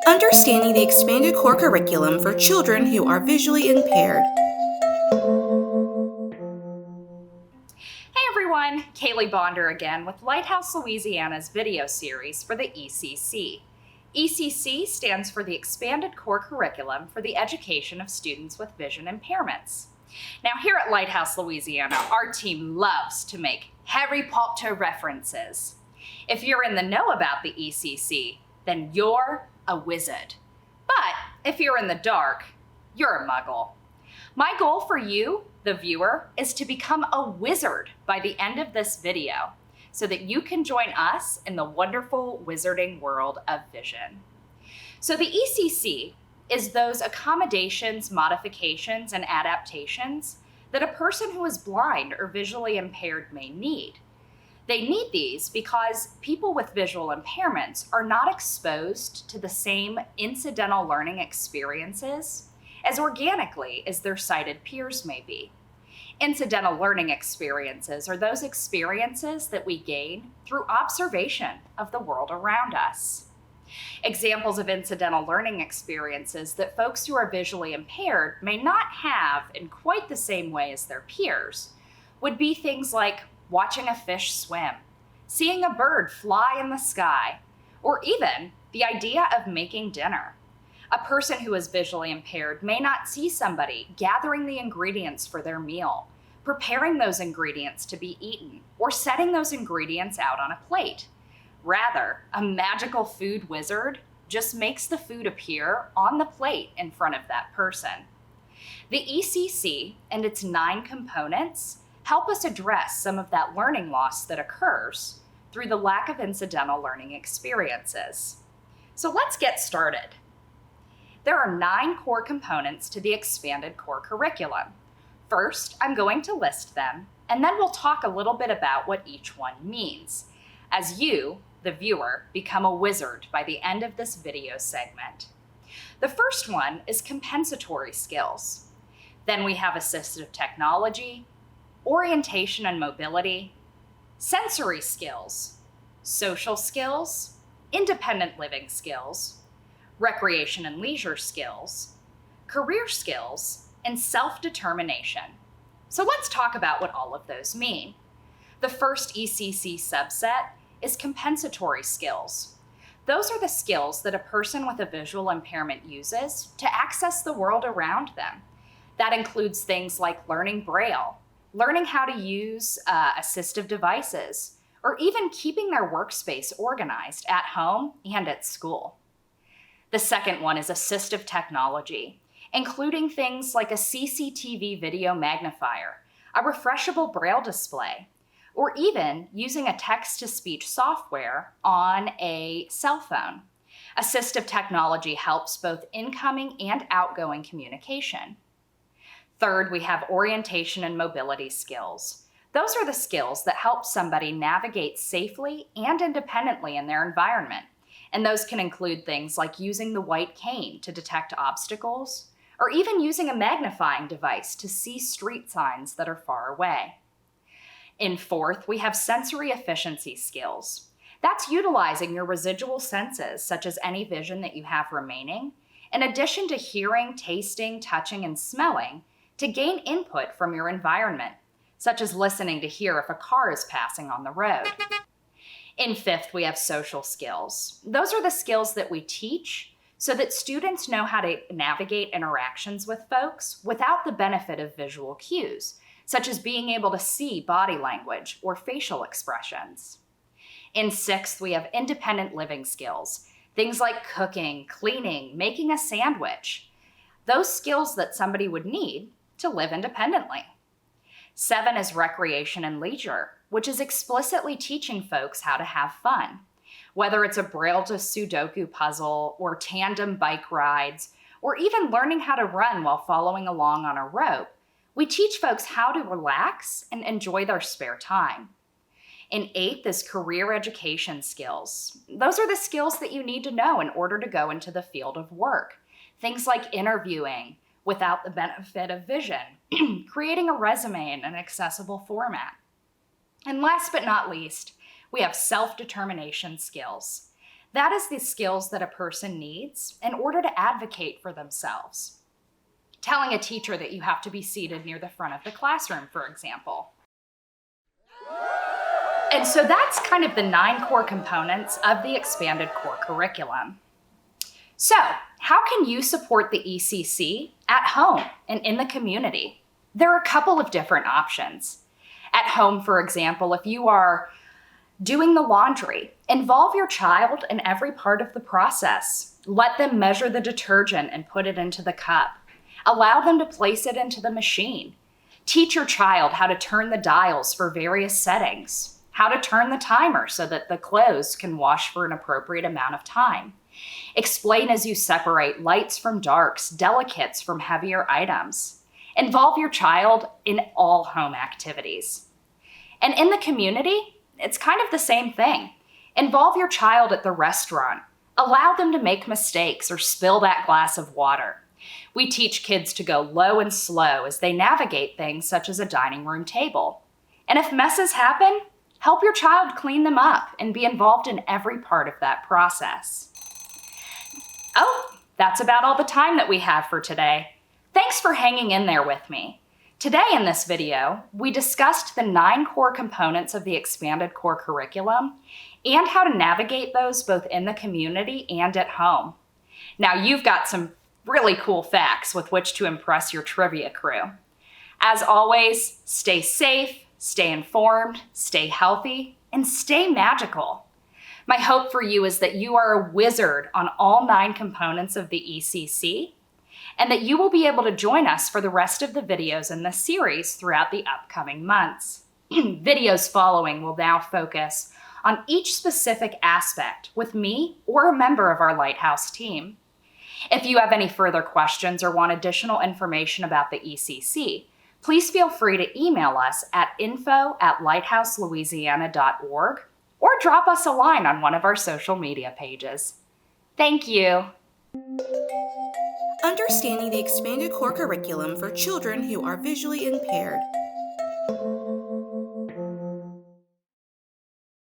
Understanding the expanded core curriculum for children who are visually impaired. Hey everyone, Kayleigh Bondor again with Lighthouse, Louisiana's video series for the ECC. ECC stands for the Expanded Core Curriculum for the Education of Students with Vision Impairments. Now here at Lighthouse, Louisiana, our team loves to make Harry Potter references. If you're in the know about the ECC, then you're a wizard. But if you're in the dark, you're a muggle. My goal for you, the viewer, is to become a wizard by the end of this video so that you can join us in the wonderful wizarding world of vision. So the ECC is those accommodations, modifications, and adaptations that a person who is blind or visually impaired may need. They need these because people with visual impairments are not exposed to the same incidental learning experiences as organically as their sighted peers may be. Incidental learning experiences are those experiences that we gain through observation of the world around us. Examples of incidental learning experiences that folks who are visually impaired may not have in quite the same way as their peers would be things like watching a fish swim, seeing a bird fly in the sky, or even the idea of making dinner. A person who is visually impaired may not see somebody gathering the ingredients for their meal, preparing those ingredients to be eaten, or setting those ingredients out on a plate. Rather, a magical food wizard just makes the food appear on the plate in front of that person. The ECC and its 9 components help us address some of that learning loss that occurs through the lack of incidental learning experiences. So let's get started. There are 9 core components to the expanded core curriculum. First, I'm going to list them, and then we'll talk a little bit about what each one means, as you, the viewer, become a wizard by the end of this video segment. The first one is compensatory skills. Then we have assistive technology, orientation and mobility, sensory skills, social skills, independent living skills, recreation and leisure skills, career skills, and self-determination. So let's talk about what all of those mean. The first ECC subset is compensatory skills. Those are the skills that a person with a visual impairment uses to access the world around them. That includes things like learning Braille, learning how to use assistive devices, or even keeping their workspace organized at home and at school. The second one is assistive technology, including things like a CCTV video magnifier, a refreshable Braille display, or even using a text-to-speech software on a cell phone. Assistive technology helps both incoming and outgoing communication. Third, we have orientation and mobility skills. Those are the skills that help somebody navigate safely and independently in their environment. And those can include things like using the white cane to detect obstacles, or even using a magnifying device to see street signs that are far away. In fourth, we have sensory efficiency skills. That's utilizing your residual senses, such as any vision that you have remaining, in addition to hearing, tasting, touching, and smelling, to gain input from your environment, such as listening to hear if a car is passing on the road. In fifth, we have social skills. Those are the skills that we teach so that students know how to navigate interactions with folks without the benefit of visual cues, such as being able to see body language or facial expressions. In sixth, we have independent living skills, things like cooking, cleaning, making a sandwich, those skills that somebody would need to live independently. 7 is recreation and leisure, which is explicitly teaching folks how to have fun. Whether it's a Braille to Sudoku puzzle, or tandem bike rides, or even learning how to run while following along on a rope, we teach folks how to relax and enjoy their spare time. In 8th is career education skills. Those are the skills that you need to know in order to go into the field of work. Things like interviewing without the benefit of vision, creating a resume in an accessible format. And last but not least, we have self-determination skills. That is the skills that a person needs in order to advocate for themselves. Telling a teacher that you have to be seated near the front of the classroom, for example. And so that's kind of the 9 core components of the expanded core curriculum. So, how can you support the ECC at home and in the community? There are a couple of different options. At home, for example, if you are doing the laundry, involve your child in every part of the process. Let them measure the detergent and put it into the cup. Allow them to place it into the machine. Teach your child how to turn the dials for various settings, how to turn the timer so that the clothes can wash for an appropriate amount of time. Explain as you separate lights from darks, delicates from heavier items. Involve your child in all home activities. And in the community, it's kind of the same thing. Involve your child at the restaurant. Allow them to make mistakes or spill that glass of water. We teach kids to go low and slow as they navigate things such as a dining room table. And if messes happen, help your child clean them up and be involved in every part of that process. Oh, that's about all the time that we have for today. Thanks for hanging in there with me. Today in this video, we discussed the 9 core components of the expanded core curriculum and how to navigate those both in the community and at home. Now you've got some really cool facts with which to impress your trivia crew. As always, stay safe, stay informed, stay healthy, and stay magical. My hope for you is that you are a wizard on all 9 components of the ECC, and that you will be able to join us for the rest of the videos in this series throughout the upcoming months. Videos following will now focus on each specific aspect with me or a member of our Lighthouse team. If you have any further questions or want additional information about the ECC, please feel free to email us at info@lighthouselouisiana.org or drop us a line on one of our social media pages. Thank you. Understanding the expanded core curriculum for children who are visually impaired.